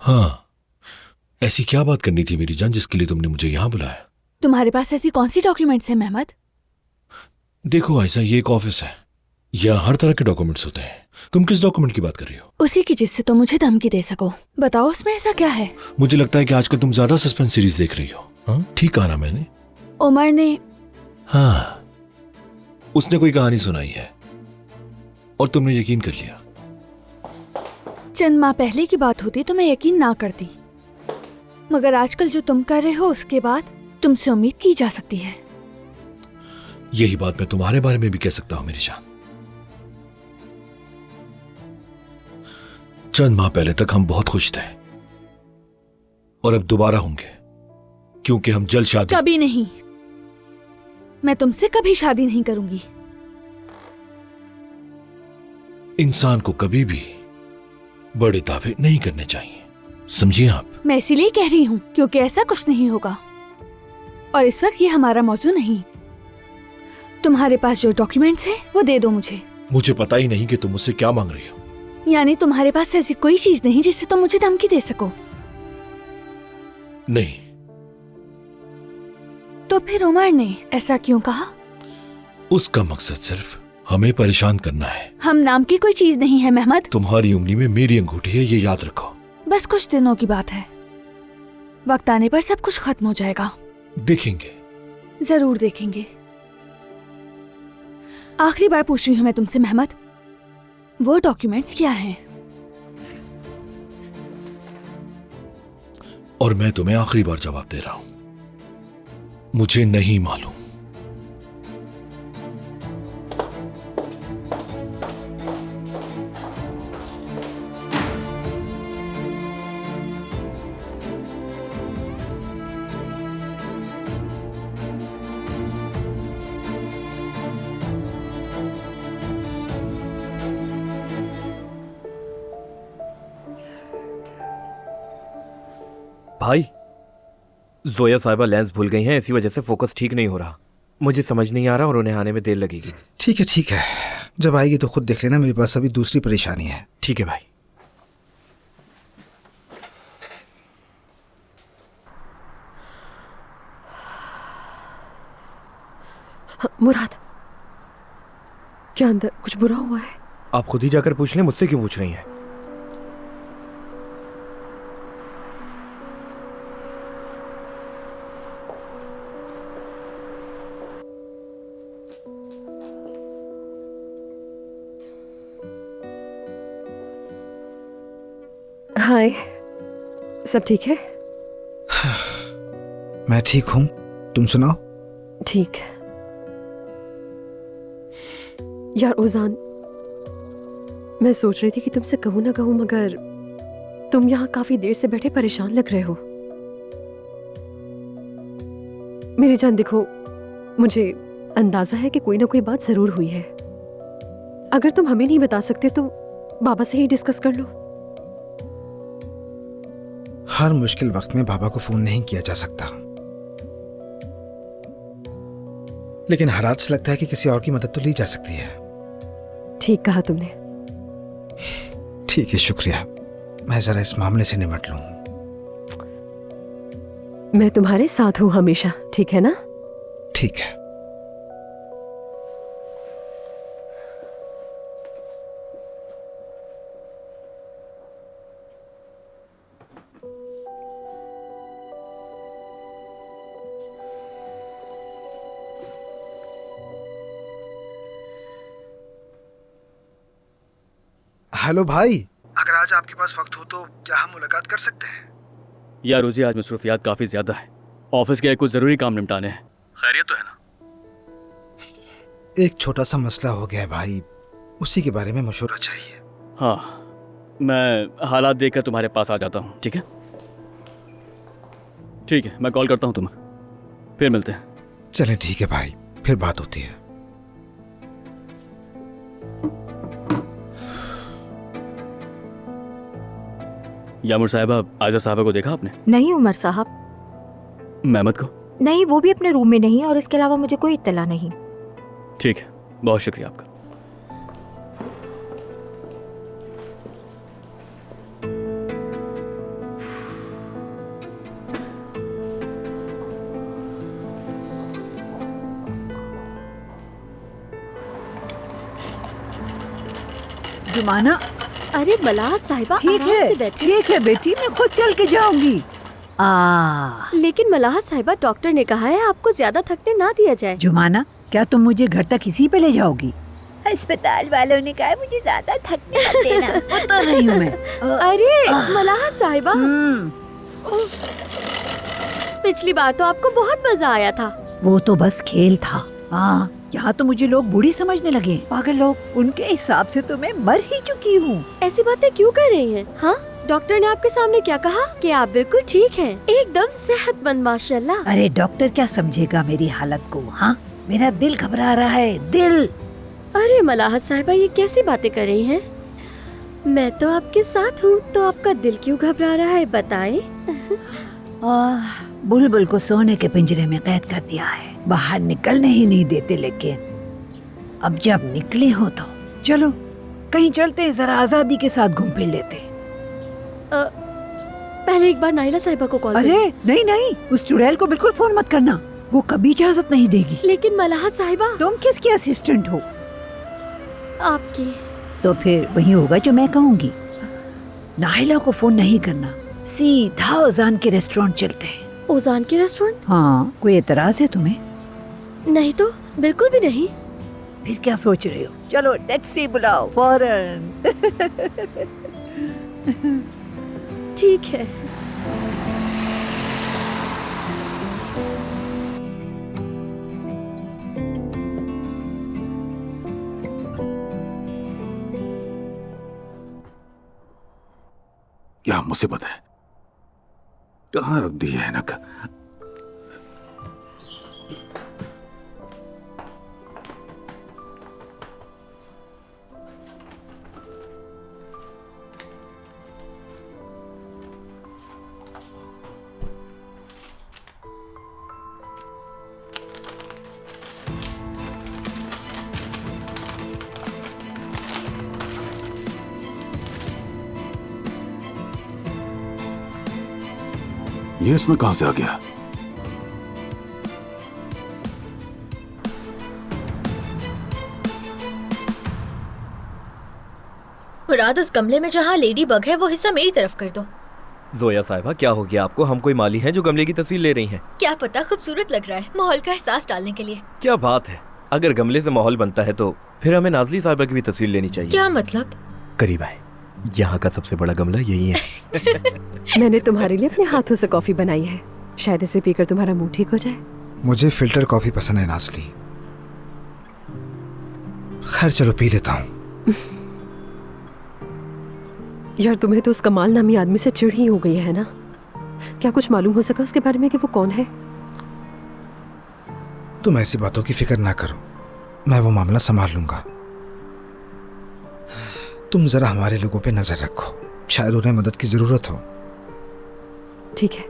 हाँ, ऐसी क्या बात करनी थी मेरी जान जिसके लिए तुमने मुझे यहाँ बुलाया? तुम्हारे पास ऐसी कौन सी डॉक्यूमेंट्स हैं मेहमद? देखो ऐसा, ये एक ऑफिस है, यहाँ हर तरह के डॉक्यूमेंट्स होते हैं। तुम किस डॉक्यूमेंट की बात कर रही हो? उसी की जिससे तुम मुझे धमकी दे सको। बताओ उसमें ऐसा क्या है? मुझे लगता है कि आजकल तुम ज्यादा सस्पेंस सीरीज देख रही हो। हाँ, ठीक कहा ना मैंने? उमर ने। हाँ, उसने कोई कहानी सुनाई है और तुमने यकीन कर लिया। चंद माह पहले की बात होती तो मैं यकीन ना करती, मगर आजकल जो तुम कर रहे हो उसके बाद तुमसे उम्मीद की जा सकती है। यही बात मैं तुम्हारे बारे में भी कह सकता हूं मेरी जान। चंद माह पहले तक हम बहुत खुश थे और अब दोबारा होंगे, क्योंकि हम जल्द शादी। कभी नहीं, मैं तुमसे कभी शादी नहीं करूंगी। इंसान को कभी भी बड़े दावे नहीं करने चाहिए, समझिए आप? मैं इसीलिए कह रही हूँ क्योंकि ऐसा कुछ नहीं होगा और इस वक्त ये हमारा मौजू नहीं। तुम्हारे पास जो डॉक्यूमेंट्स हैं वो दे दो मुझे। मुझे पता ही नहीं कि तुम मुझसे क्या मांग रही हो। यानी तुम्हारे पास ऐसी कोई चीज नहीं जिससे तुम मुझे धमकी दे सको? नहीं। तो फिर उमर ने ऐसा क्यों कहा? उसका मकसद सिर्फ हमें परेशान करना है। हम नाम की कोई चीज नहीं है मेहमद। तुम्हारी उंगली में मेरी अंगूठी है, ये याद रखो। बस कुछ दिनों की बात है, वक्त आने पर सब कुछ खत्म हो जाएगा। देखेंगे। जरूर देखेंगे। आखिरी बार पूछ रही हूँ मैं तुमसे मेहमद, वो डॉक्यूमेंट्स क्या हैं? और मैं तुम्हें आखिरी बार जवाब दे रहा हूं, मुझे नहीं मालूम। भाई, जोया साहिबा लेंस भूल गई हैं, इसी वजह से फोकस ठीक नहीं हो रहा। मुझे समझ नहीं आ रहा और उन्हें आने में देर लगेगी। ठीक है, जब आएगी तो खुद देख लेना। मेरे पास अभी दूसरी परेशानी है। ठीक है भाई। मुराद, क्या अंदर कुछ बुरा हुआ है? आप खुद ही जाकर पूछ लें, मुझसे क्यों पूछ रही हैं? हाय, सब ठीक है? मैं ठीक हूँ, तुम सुनाओ। ठीक। यार ओजान, मैं सोच रही थी कि तुमसे कहूँ ना कहूँ, मगर तुम यहाँ काफी देर से बैठे परेशान लग रहे हो। मेरी जान देखो, मुझे अंदाजा है कि कोई ना कोई बात जरूर हुई है। अगर तुम हमें नहीं बता सकते तो बाबा से ही डिस्कस कर लो। हर मुश्किल वक्त में बाबा को फोन नहीं किया जा सकता, लेकिन हालात से लगता है कि किसी और की मदद तो ली जा सकती है। ठीक कहा तुमने। ठीक है, शुक्रिया। मैं जरा इस मामले से निपट लूं। मैं तुम्हारे साथ हूं हमेशा, ठीक है ना? ठीक है। हेलो भाई, अगर आज आपके पास वक्त हो तो क्या हम मुलाकात कर सकते हैं? यार रोजी, आज मसरूफियात काफी ज्यादा है। ऑफिस के कुछ जरूरी काम निपटाने हैं। खैरियत तो है ना? एक छोटा सा मसला हो गया है भाई, उसी के बारे में मशवरा चाहिए। हाँ, मैं हालात देखकर तुम्हारे पास आ जाता हूँ, ठीक है? ठीक है, मैं कॉल करता हूँ तुम्हें, फिर मिलते हैं। चलें, ठीक है भाई, फिर बात होती है। यामुर साहिबा, आयजा साहिबा को देखा आपने? नहीं उमर साहब। मेहमद को? नहीं, वो भी अपने रूम में नहीं, और इसके अलावा मुझे कोई इत्तला नहीं। ठीक है, बहुत शुक्रिया आपका। जुमाना, अरे मलाहत साहिबा ठीक आराम से है, बैठिए। ठीक है बेटी, मैं खुद चल के जाऊंगी। लेकिन मलाहत साहिबा, डॉक्टर ने कहा है आपको ज्यादा थकने ना दिया जाए। जुमाना, क्या तुम मुझे घर तक इसी पे ले जाओगी? अस्पताल वालों ने कहा है मुझे ज्यादा थकने मत देना। उतर रही हूँ मैं। अरे मलाहत साहिबा, हम्म, पिछली बार तो आपको बहुत मजा आया था। वो तो बस खेल था। हाँ, यहाँ तो मुझे लोग बूढ़ी समझने लगे। पागल लोग, उनके हिसाब से तो मैं मर ही चुकी हूँ। ऐसी बातें क्यों कर रही हैं? हाँ, डॉक्टर ने आपके सामने क्या कहा कि आप बिल्कुल ठीक हैं, एकदम सेहतमंद माशाल्लाह। अरे डॉक्टर क्या समझेगा मेरी हालत को? हाँ, मेरा दिल घबरा रहा है, दिल। अरे मलाहत साहिबा, ये कैसी बातें कर रही हैं? मैं तो आपके साथ हूँ, तो आपका दिल क्यों घबरा रहा है, बताएं? बुलबुल को सोने के पिंजरे में कैद कर दिया है, बाहर निकलने ही नहीं देते। लेकिन अब जब निकले हो तो चलो कहीं चलते हैं, जरा आजादी के साथ घूम फिर लेते। पहले एक बार नाइला साहिबा को कॉल अरे नहीं नहीं, उस चुड़ैल को बिल्कुल फोन मत करना, वो कभी इजाजत नहीं देगी। लेकिन मलाहत साहिबा, तुम किसकी असिस्टेंट हो? आपकी। तो फिर वही होगा जो मैं कहूँगी। नाहिला को फोन नहीं करना, सीधा ओजान के रेस्टोरेंट चलते हैं। ओजान के रेस्टोरेंट? हाँ, कोई एतराज है तुम्हें? नहीं तो बिल्कुल भी नहीं। फिर क्या सोच रहे हो? चलो टैक्सी बुलाओ फौरन। ठीक है। क्या मुसीबत है? कहाँ रख दी है ऐनक? ये इसमें कहां से आ गया? मुराद, उस गमले में जहाँ लेडी बग है वो हिस्सा मेरी तरफ कर दो। जोया साहिबा, क्या हो गया आपको? हम कोई माली हैं जो गमले की तस्वीर ले रही हैं? क्या पता, खूबसूरत लग रहा है, माहौल का एहसास डालने के लिए। क्या बात है, अगर गमले से माहौल बनता है तो फिर हमें नाजली साहिबा की भी तस्वीर लेनी चाहिए। क्या मतलब? करीब आए, यहाँ का सबसे बड़ा गमला यही है। मैंने तुम्हारे लिए अपने हाथों से कॉफी बनाई है, शायद इसे पीकर तुम्हारा मुंह ठीक हो जाए। मुझे फिल्टर कॉफी पसंद है नाजली। खैर चलो पी लेता हूँ। यार, तुम्हें तो उस कमाल नामी आदमी से चिढ़ ही हो गई है ना? क्या कुछ मालूम हो सका उसके बारे में कि वो कौन है? तुम ऐसी बातों की फिक्र ना करो, मैं वो मामला संभाल लूंगा। तुम जरा हमारे लोगों पे नजर रखो, शायद उन्हें मदद की जरूरत हो। ठीक है।